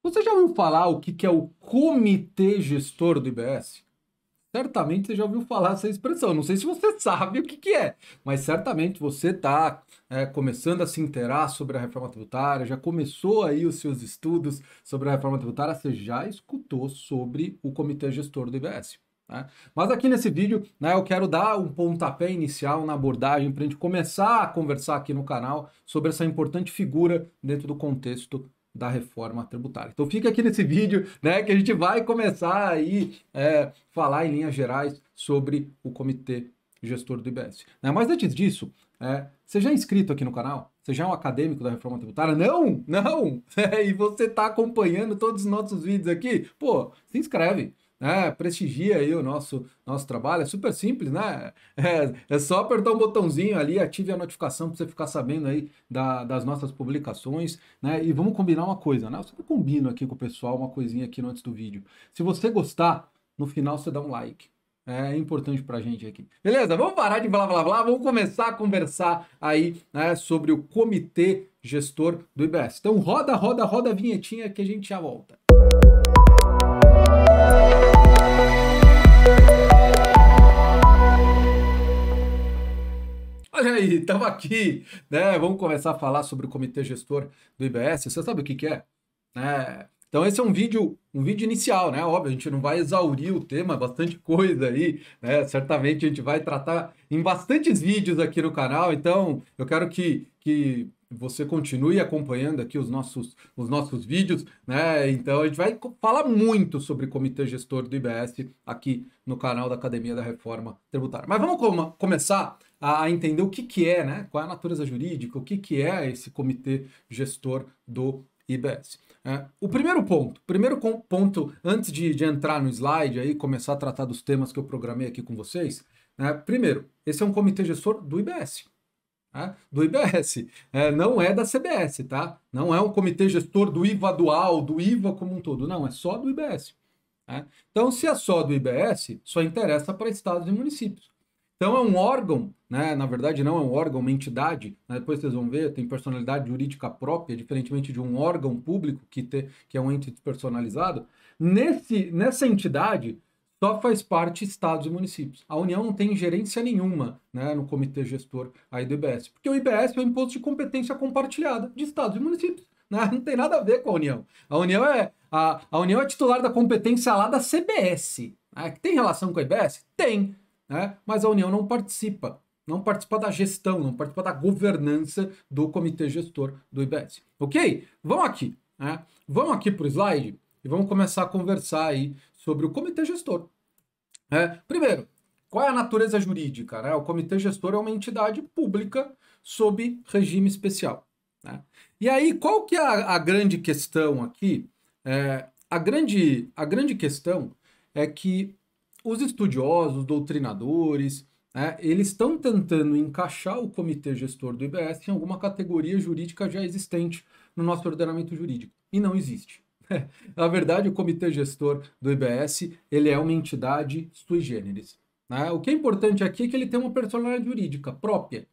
Você já ouviu falar o que é o Comitê Gestor do IBS? Certamente você já ouviu falar essa expressão. Não sei se você sabe o que é, mas certamente você está começando a se inteirar sobre a reforma tributária, já começou aí os seus estudos sobre a reforma tributária, você já escutou sobre o Comitê Gestor do IBS. Né? Mas aqui nesse vídeo, né, eu quero dar um pontapé inicial na abordagem para a gente começar a conversar aqui no canal sobre essa importante figura dentro do contexto da reforma tributária. Então fica aqui nesse vídeo, né, que a gente vai começar aí falar em linhas gerais sobre o Comitê Gestor do IBS. Né? Mas antes disso, você já é inscrito aqui no canal? Você já é um acadêmico da reforma tributária? Não, não! E você está acompanhando todos os nossos vídeos aqui? Pô, se inscreve. Prestigia aí o nosso trabalho, é super simples, né? É só apertar um botãozinho ali, ative a notificação para você ficar sabendo aí das nossas publicações, né? E vamos combinar uma coisa, né? Eu sempre combino aqui com o pessoal uma coisinha aqui antes do vídeo. Se você gostar, no final você dá um like. É importante pra gente aqui. Beleza? Vamos parar de blá blá blá, vamos começar a conversar aí, né, sobre o Comitê Gestor do IBS. Então roda a vinhetinha que a gente já volta. Olha aí, estamos aqui, né? Vamos começar a falar sobre o Comitê Gestor do IBS. Você sabe o que é? Então esse é um vídeo inicial, né? Óbvio, a gente não vai exaurir o tema, bastante coisa aí, né? Certamente a gente vai tratar em bastantes vídeos aqui no canal, então eu quero que você continue acompanhando aqui os nossos vídeos, né? Então a gente vai falar muito sobre o Comitê Gestor do IBS aqui no canal da Academia da Reforma Tributária. Mas vamos começar a entender o que é, né? Qual é a natureza jurídica, o que é esse Comitê Gestor do IBS. O primeiro ponto, antes de entrar no slide e começar a tratar dos temas que eu programei aqui com vocês, primeiro, esse é um Comitê Gestor do IBS. Do IBS, não é da CBS, tá? Não é um comitê gestor do IVA dual, do IVA como um todo, não, é só do IBS. Então, se é só do IBS, só interessa para estados e municípios. Então, é um órgão, né? Na verdade, não é um órgão, uma entidade, né? Depois vocês vão ver, tem personalidade jurídica própria, diferentemente de um órgão público que é um ente despersonalizado. Nessa entidade, só faz parte estados e municípios. A União não tem ingerência nenhuma, né, no comitê gestor aí do IBS, porque o IBS é o imposto de competência compartilhada de estados e municípios. Né? Não tem nada a ver com a União. A União é titular da competência lá da CBS. Né? Que tem relação com a IBS? Tem. Né? Mas a União não participa da gestão, não participa da governança do comitê gestor do IBS. Ok? Vamos aqui. Né? Vamos aqui para o slide e vamos começar a conversar aí sobre o comitê gestor. Primeiro, qual é a natureza jurídica? Né? O comitê gestor é uma entidade pública sob regime especial. Né? E aí, qual que é a grande questão aqui? A grande questão é que os estudiosos, doutrinadores, eles estão tentando encaixar o comitê gestor do IBS em alguma categoria jurídica já existente no nosso ordenamento jurídico. E não existe. Na verdade, o comitê gestor do IBS ele é uma entidade sui generis. Né? O que é importante aqui é que ele tem uma personalidade jurídica própria.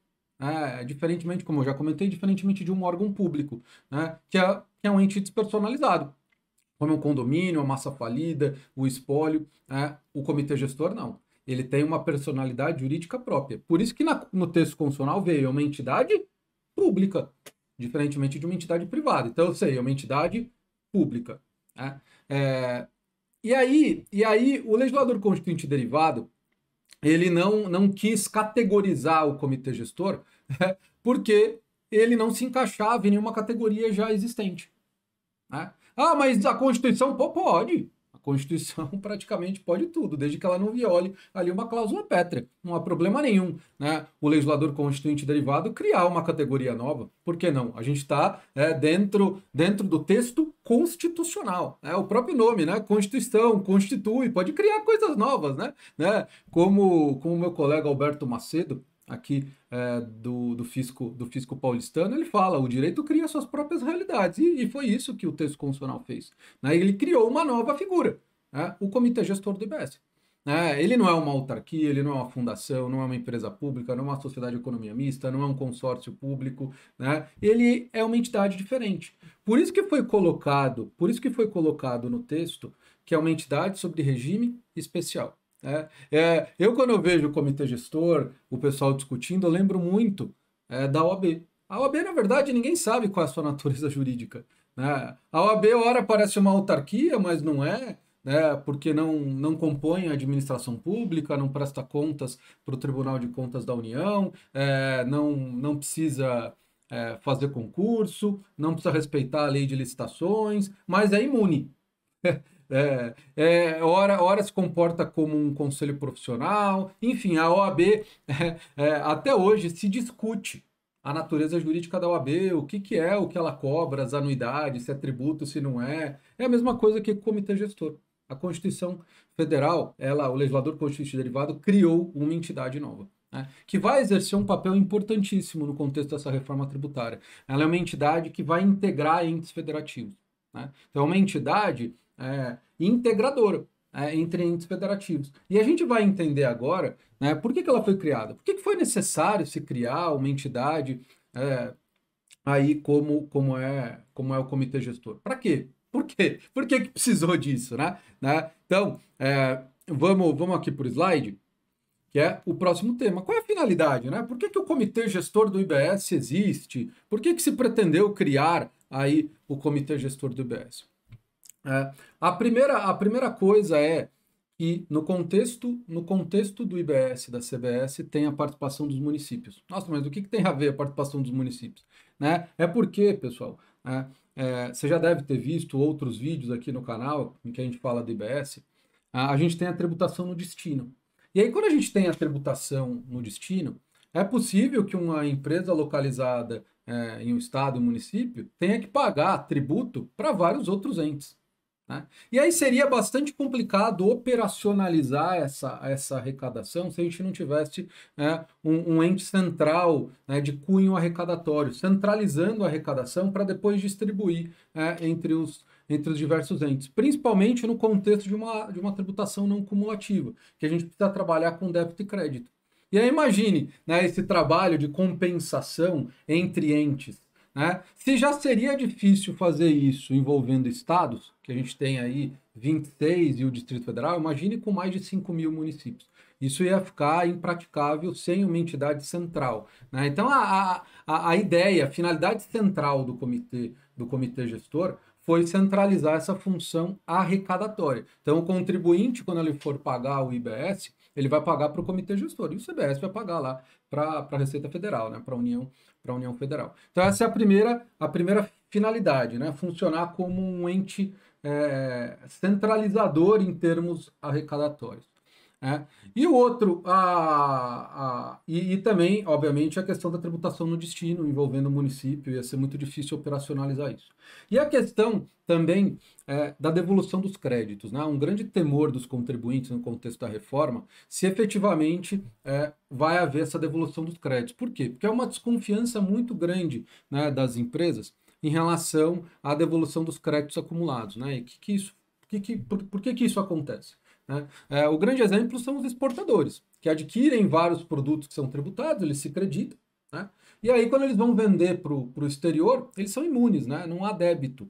Diferentemente, como eu já comentei, diferentemente de um órgão público, né? que é um ente despersonalizado. Como um condomínio, a massa falida, o espólio, o comitê gestor não. Ele tem uma personalidade jurídica própria. Por isso que no texto constitucional veio uma entidade pública, diferentemente de uma entidade privada. Então, eu sei, é uma entidade pública. E aí, o legislador constituinte derivado, ele não quis categorizar o comitê gestor, porque ele não se encaixava em nenhuma categoria já existente. Mas a Constituição pode. A Constituição praticamente pode tudo, desde que ela não viole ali uma cláusula pétrea. Não há problema nenhum, né? O legislador constituinte derivado criar uma categoria nova. Por que não? A gente está dentro do texto constitucional. O próprio nome, né? Constituição, constitui, pode criar coisas novas, né? Como o meu colega Alberto Macedo, aqui do fisco paulistano, ele fala, o direito cria suas próprias realidades, e foi isso que o texto constitucional fez. Né? Ele criou uma nova figura, o comitê gestor do IBS. né? Ele não é uma autarquia, ele não é uma fundação, não é uma empresa pública, não é uma sociedade de economia mista, não é um consórcio público, né? Ele é uma entidade diferente. Por isso que foi colocado no texto que é uma entidade sobre regime especial. Né? Eu, quando eu vejo o comitê gestor, o pessoal discutindo, eu lembro muito da OAB. A OAB, na verdade, ninguém sabe qual é a sua natureza jurídica. Né? A OAB, ora, parece uma autarquia, mas não é, né? Porque não compõe a administração pública, não presta contas para o Tribunal de Contas da União, não precisa fazer concurso, não precisa respeitar a lei de licitações, mas é imune. Ora se comporta como um conselho profissional, enfim, a OAB até hoje se discute a natureza jurídica da OAB, o que é, o que ela cobra, as anuidades, se é tributo, se não é. É a mesma coisa que o comitê gestor. A Constituição Federal, o legislador constituinte derivado, criou uma entidade nova, né, que vai exercer um papel importantíssimo no contexto dessa reforma tributária. Ela é uma entidade que vai integrar entes federativos. Né? Então, é uma entidade integradora entre entes federativos. E a gente vai entender agora, né, por que ela foi criada. Por que foi necessário se criar uma entidade aí como é o comitê gestor? Para quê? Por quê? Por que precisou disso? Né? Então, vamos aqui para o slide, que é o próximo tema. Qual é a finalidade? Né? Por que o comitê gestor do IBS existe? Por que se pretendeu criar aí o comitê gestor do IBS? A primeira coisa é que no contexto do IBS, da CBS, tem a participação dos municípios. Nossa, mas o que tem a ver a participação dos municípios? Né? É porque, pessoal, você já deve ter visto outros vídeos aqui no canal em que a gente fala do IBS, a gente tem a tributação no destino. E aí, quando a gente tem a tributação no destino, é possível que uma empresa localizada em um estado, um município, tenha que pagar tributo para vários outros entes. Né? E aí seria bastante complicado operacionalizar essa arrecadação se a gente não tivesse um ente central, né, de cunho arrecadatório, centralizando a arrecadação para depois distribuir entre os diversos entes, principalmente no contexto de uma tributação não cumulativa, que a gente precisa trabalhar com débito e crédito. E aí imagine, né, esse trabalho de compensação entre entes. Né? Se já seria difícil fazer isso envolvendo estados, que a gente tem aí 26 e o Distrito Federal, imagine com mais de 5 mil municípios. Isso ia ficar impraticável sem uma entidade central. Né? Então, a ideia, a finalidade central do comitê gestor foi centralizar essa função arrecadatória. Então, o contribuinte, quando ele for pagar o IBS, ele vai pagar para o comitê gestor, e o CBS vai pagar lá para a Receita Federal, né? Para a União Federal. Então, essa é a primeira finalidade, né? Funcionar como um ente centralizador em termos arrecadatórios. E o outro, e também, obviamente, a questão da tributação no destino, envolvendo o município, ia ser muito difícil operacionalizar isso. E a questão também da devolução dos créditos, né? Um grande temor dos contribuintes no contexto da reforma, se efetivamente vai haver essa devolução dos créditos. Por quê? Porque é uma desconfiança muito grande, né, das empresas em relação à devolução dos créditos acumulados. Né? E por que isso acontece? Né? O grande exemplo são os exportadores, que adquirem vários produtos que são tributados, eles se creditam, né? E aí, quando eles vão vender para o exterior, eles são imunes, né? Não há débito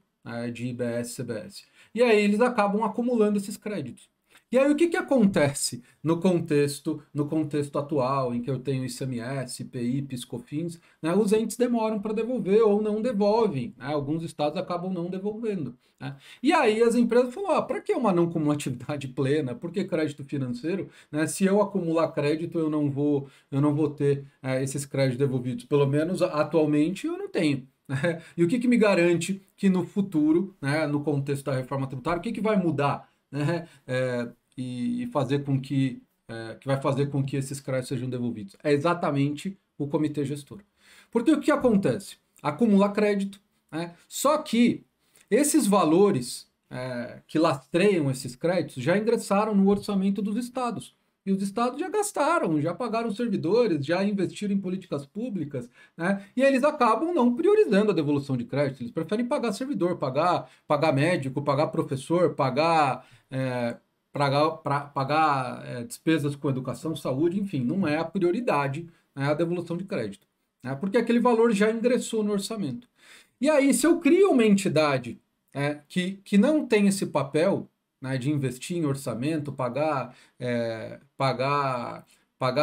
de IBS e CBS. E aí eles acabam acumulando esses créditos. E aí o que acontece no contexto atual, em que eu tenho ICMS, IPI, PIS/COFINS, né? Os entes demoram para devolver ou não devolvem, né? Alguns estados acabam não devolvendo. Né? E aí as empresas falam, para que uma não cumulatividade plena? Por que crédito financeiro? Né? Se eu acumular crédito, eu não vou ter esses créditos devolvidos. Pelo menos atualmente eu não tenho. E o que me garante que no futuro, né, no contexto da reforma tributária, o que vai mudar? Né? E fazer com que vai fazer com que esses créditos sejam devolvidos. É exatamente o comitê gestor. Porque o que acontece? Acumula crédito, né? Só que esses valores que lastreiam esses créditos já ingressaram no orçamento dos estados. E os estados já gastaram, já pagaram servidores, já investiram em políticas públicas, né? E eles acabam não priorizando a devolução de crédito. Eles preferem pagar servidor, pagar médico, pagar professor, pagar pagar despesas com educação, saúde, enfim, não é a prioridade, né, a devolução de crédito, né, porque aquele valor já ingressou no orçamento. E aí, se eu crio uma entidade que não tem esse papel, né, de investir em orçamento, pagar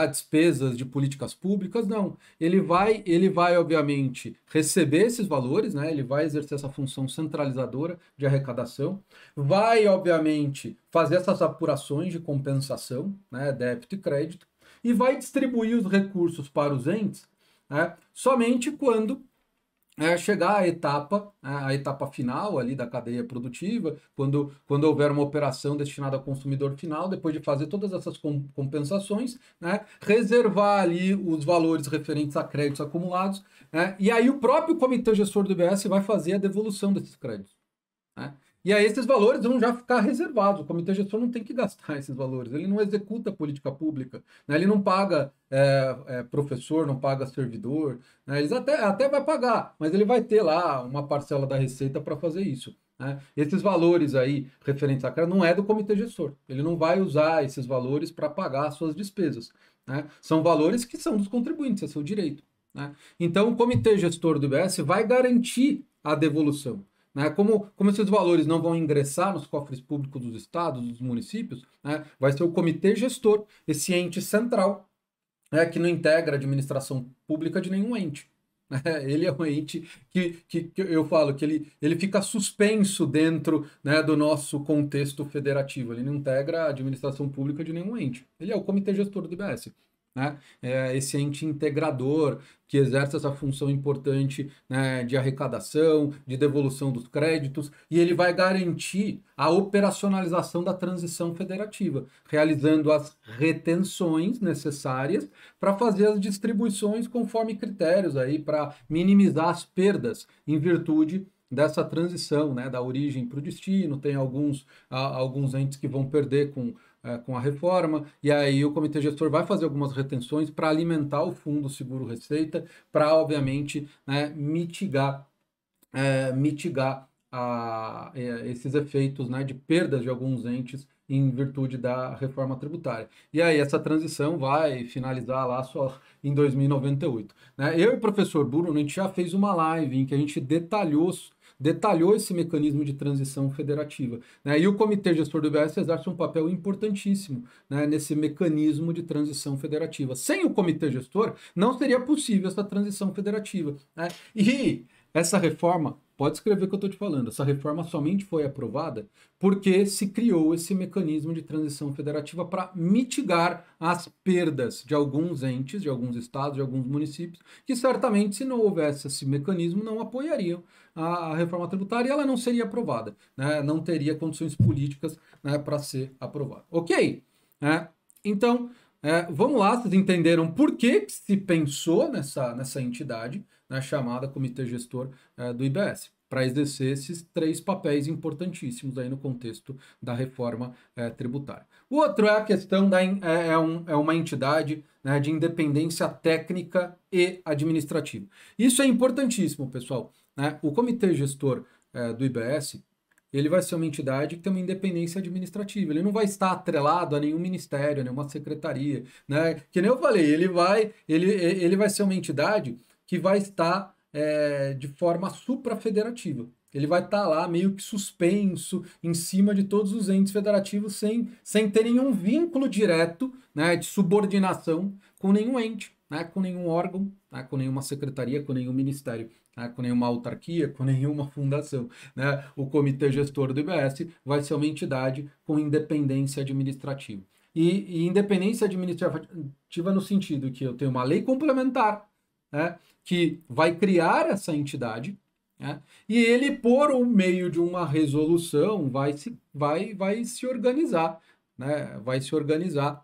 despesas de políticas públicas, não. Ele vai, obviamente, receber esses valores, né, ele vai exercer essa função centralizadora de arrecadação, vai, obviamente, fazer essas apurações de compensação, né, débito e crédito, e vai distribuir os recursos para os entes, né, somente quando chegar à etapa final ali da cadeia produtiva, quando houver uma operação destinada ao consumidor final, depois de fazer todas essas compensações, né, reservar ali os valores referentes a créditos acumulados, né, e aí o próprio comitê gestor do IBS vai fazer a devolução desses créditos, né? E aí esses valores vão já ficar reservados. O comitê gestor não tem que gastar esses valores. Ele não executa política pública, né? Ele não paga professor, não paga servidor, né? Eles até vai pagar, mas ele vai ter lá uma parcela da receita para fazer isso, né? Esses valores aí referentes à crédito não é do comitê gestor. Ele não vai usar esses valores para pagar as suas despesas, né? São valores que são dos contribuintes, é seu direito, né? Então o comitê gestor do IBS vai garantir a devolução, né? Como esses valores não vão ingressar nos cofres públicos dos estados, dos municípios, né? Vai ser o comitê gestor, esse ente central, que não integra a administração pública de nenhum ente. Né? Ele é um ente que eu falo que ele fica suspenso dentro, né, do nosso contexto federativo. Ele não integra a administração pública de nenhum ente. Ele é o comitê gestor do IBS. Né? É esse ente integrador que exerce essa função importante, né, de arrecadação, de devolução dos créditos, e ele vai garantir a operacionalização da transição federativa, realizando as retenções necessárias para fazer as distribuições conforme critérios aí para minimizar as perdas em virtude dessa transição, né, da origem para o destino. Tem alguns entes que vão perder com a reforma, e aí o comitê gestor vai fazer algumas retenções para alimentar o fundo seguro-receita, para, obviamente, né, mitigar esses efeitos, né, de perdas de alguns entes em virtude da reforma tributária. E aí essa transição vai finalizar lá só em 2098. Né? Eu e o professor Bruno, a gente já fez uma live em que a gente detalhou esse mecanismo de transição federativa. Né? E o comitê gestor do IBS exerce um papel importantíssimo, né, nesse mecanismo de transição federativa. Sem o comitê gestor, não seria possível essa transição federativa. Né? E essa reforma, pode escrever o que eu estou te falando, essa reforma somente foi aprovada porque se criou esse mecanismo de transição federativa para mitigar as perdas de alguns entes, de alguns estados, de alguns municípios, que certamente, se não houvesse esse mecanismo, não apoiariam a reforma tributária e ela não seria aprovada, né? Não teria condições políticas, né, para ser aprovada. Ok? Então, vamos lá, vocês entenderam por que se pensou nessa entidade, né, chamada Comitê Gestor do IBS, para exercer esses três papéis importantíssimos aí no contexto da reforma tributária. O outro é a questão é uma entidade, né, de independência técnica e administrativa. Isso é importantíssimo, pessoal. Né? O Comitê Gestor do IBS, ele vai ser uma entidade que tem uma independência administrativa. Ele não vai estar atrelado a nenhum ministério, a nenhuma secretaria, né? Que nem eu falei, ele vai ser uma entidade que vai estar de forma suprafederativa. Ele vai estar lá meio que suspenso em cima de todos os entes federativos sem ter nenhum vínculo direto, né, de subordinação com nenhum ente, né, com nenhum órgão, né, com nenhuma secretaria, com nenhum ministério, né, com nenhuma autarquia, com nenhuma fundação. Né? O Comitê Gestor do IBS vai ser uma entidade com independência administrativa. E independência administrativa no sentido que eu tenho uma lei complementar, né, que vai criar essa entidade, né, e ele, por meio de uma resolução, vai se organizar, né, vai se organizar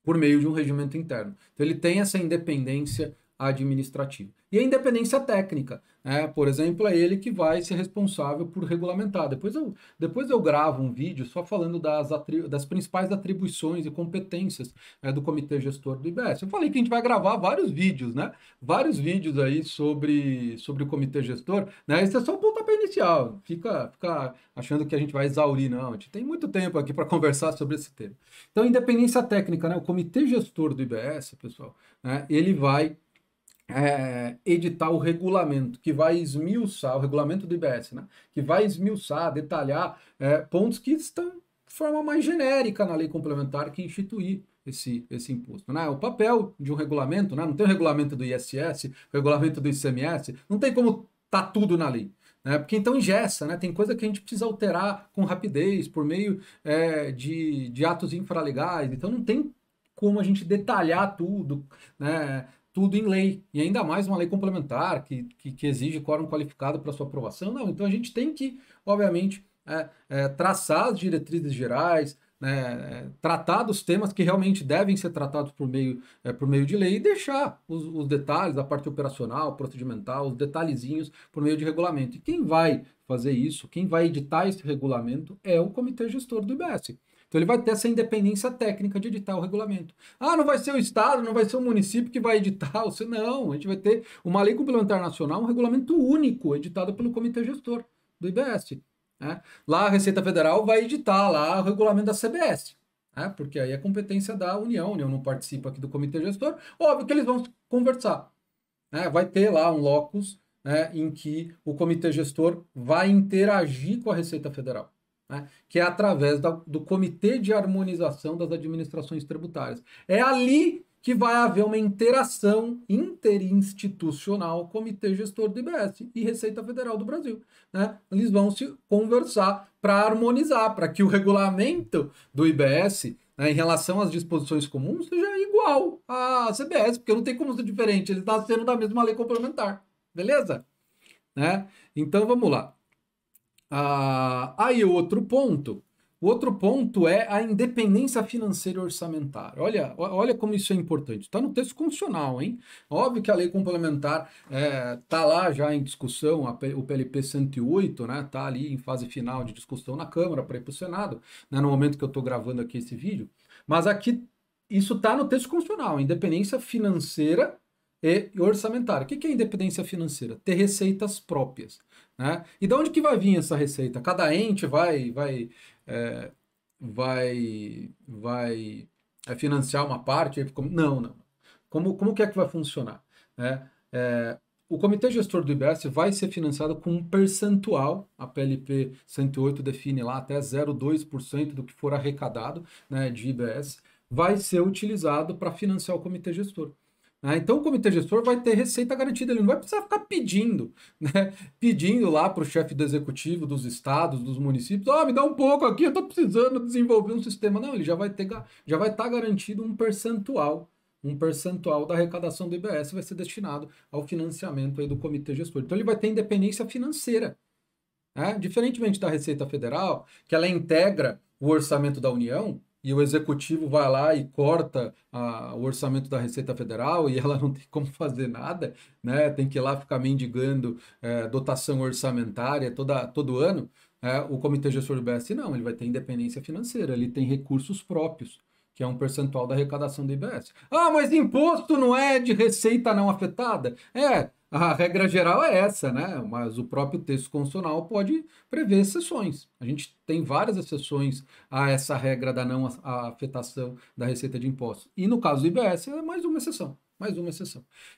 por meio de um regimento interno. Então ele tem essa independência administrativa. E a independência técnica, né? Por exemplo, é ele que vai ser responsável por regulamentar. Depois eu gravo um vídeo só falando das principais atribuições e competências, né, do comitê gestor do IBS. Eu falei que a gente vai gravar vários vídeos, né? Vários vídeos aí sobre o comitê gestor, né? Esse é só o pontapé inicial. Fica achando que a gente vai exaurir, não. A gente tem muito tempo aqui para conversar sobre esse tema. Então, independência técnica, né? O comitê gestor do IBS, pessoal, né, ele vai editar o regulamento, que vai esmiuçar, o regulamento do IBS, né? Que vai esmiuçar, detalhar pontos que estão de forma mais genérica na lei complementar que instituir esse imposto, né? O papel de um regulamento, né? Não tem o regulamento do ISS, o regulamento do ICMS, não tem como tá tudo na lei. Né? Porque então engessa, né? Tem coisa que a gente precisa alterar com rapidez, por meio de atos infralegais, então não tem como a gente detalhar tudo, né? Tudo em lei, e ainda mais uma lei complementar que exige quórum qualificado para sua aprovação. Não, então a gente tem que, obviamente, traçar as diretrizes gerais, né, tratar dos temas que realmente devem ser tratados por meio de lei e deixar os detalhes, a parte operacional, procedimental, os detalhezinhos por meio de regulamento. E quem vai fazer isso, quem vai editar esse regulamento é o comitê gestor do IBS. Então ele vai ter essa independência técnica de editar o regulamento. Ah, não vai ser o Estado, não vai ser o município que vai editar. Não, a gente vai ter uma lei complementar nacional, um regulamento único, editado pelo comitê gestor do IBS. Né? Lá a Receita Federal vai editar lá o regulamento da CBS. Né? Porque aí é competência da União, a União não participa aqui do comitê gestor. Óbvio que eles vão conversar. Né? Vai ter lá um locus, né, em que o comitê gestor vai interagir com a Receita Federal. Né, que é através do Comitê de Harmonização das Administrações Tributárias. É ali que vai haver uma interação interinstitucional Comitê Gestor do IBS e Receita Federal do Brasil. Né? Eles vão se conversar para harmonizar, para que o regulamento do IBS, né, em relação às disposições comuns, seja igual à CBS, porque não tem como ser diferente, eles estão sendo da mesma lei complementar. Beleza? Né? Então vamos lá. Aí o outro ponto é a independência financeira e orçamentária. Olha como isso é importante. Está no texto constitucional, hein? Óbvio que a lei complementar está lá já em discussão, o PLP 108, né? Está ali em fase final de discussão na Câmara para ir para o Senado, né? No momento que eu estou gravando aqui esse vídeo. Mas aqui isso está no texto constitucional, independência financeira e orçamentária. O que é independência financeira? Ter receitas próprias. Né? E de onde que vai vir essa receita? Cada ente vai financiar uma parte? Não. Como que é que vai funcionar? Né? O comitê gestor do IBS vai ser financiado com um percentual, a PLP 108 define lá até 0,2% do que for arrecadado, né, de IBS, vai ser utilizado para financiar o comitê gestor. Então o comitê gestor vai ter receita garantida, ele não vai precisar ficar pedindo, né? Pedindo lá para o chefe do executivo dos estados, dos municípios, me dá um pouco aqui, eu estou precisando desenvolver um sistema. Não, ele já vai estar garantido um percentual da arrecadação do IBS vai ser destinado ao financiamento aí do comitê gestor. Então ele vai ter independência financeira. Né? Diferentemente da Receita Federal, que ela integra o orçamento da União, e o executivo vai lá e corta o orçamento da Receita Federal e ela não tem como fazer nada, né? Tem que ir lá ficar mendigando dotação orçamentária todo ano. O Comitê Gestor do IBS não, ele vai ter independência financeira, ele tem recursos próprios, que é um percentual da arrecadação do IBS. Mas imposto não é de receita não afetada? A regra geral é essa, né? Mas o próprio texto constitucional pode prever exceções. A gente tem várias exceções a essa regra da não afetação da receita de impostos. E no caso do IBS é mais uma exceção.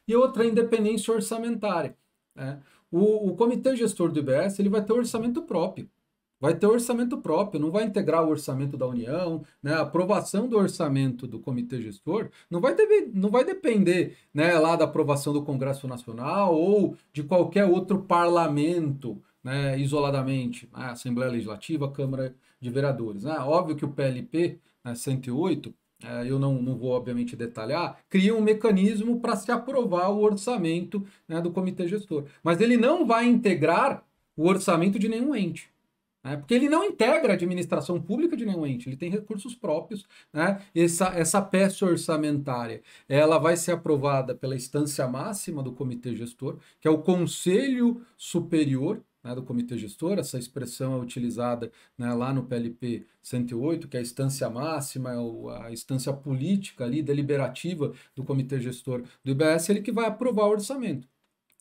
E outra, independência orçamentária. Né? O comitê gestor do IBS ele vai ter orçamento próprio. Não vai integrar o orçamento da União, né? A aprovação do orçamento do comitê gestor não vai depender, né, lá da aprovação do Congresso Nacional ou de qualquer outro parlamento, né, isoladamente, né, Assembleia Legislativa, Câmara de Vereadores. Né? Óbvio que o PLP, né, 108, eu não vou obviamente detalhar, cria um mecanismo para se aprovar o orçamento, né, do comitê gestor. Mas ele não vai integrar o orçamento de nenhum ente. né? Porque ele não integra a administração pública de nenhum ente, ele tem recursos próprios, né? Essa peça orçamentária, ela vai ser aprovada pela instância máxima do comitê gestor, que é o Conselho Superior, né, do comitê gestor. Essa expressão é utilizada, né, lá no PLP 108, que é a instância máxima, a instância política ali, deliberativa do comitê gestor do IBS, ele que vai aprovar o orçamento.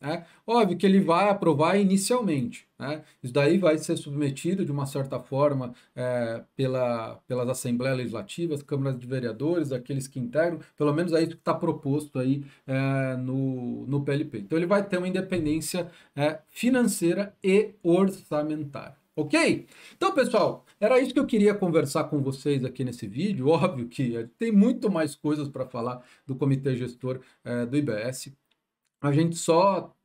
Né? Óbvio que ele vai aprovar inicialmente. Né? Isso daí vai ser submetido de uma certa forma pelas Assembleias Legislativas, câmaras de vereadores, aqueles que integram, pelo menos é isso que está proposto aí no PLP. Então ele vai ter uma independência financeira e orçamentária. Ok? Então, pessoal, era isso que eu queria conversar com vocês aqui nesse vídeo. Óbvio que tem muito mais coisas para falar do Comitê Gestor do IBS. A gente só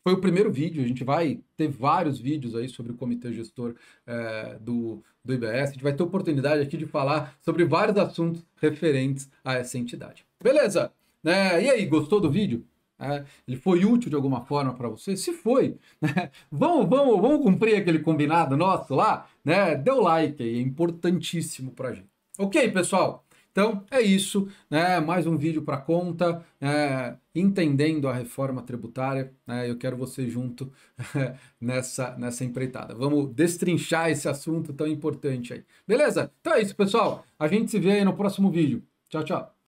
foi o primeiro vídeo, a gente vai ter vários vídeos aí sobre o comitê gestor do IBS, a gente vai ter oportunidade aqui de falar sobre vários assuntos referentes a essa entidade. Beleza? E aí, gostou do vídeo? Ele foi útil de alguma forma para você? Se foi, né? Vamos cumprir aquele combinado nosso lá? Né? Dê o like aí, é importantíssimo para a gente. Ok, pessoal? Então é isso, né? Mais um vídeo para conta, entendendo a reforma tributária. Eu quero você junto nessa empreitada. Vamos destrinchar esse assunto tão importante aí. Beleza? Então é isso, pessoal. A gente se vê aí no próximo vídeo. Tchau, tchau.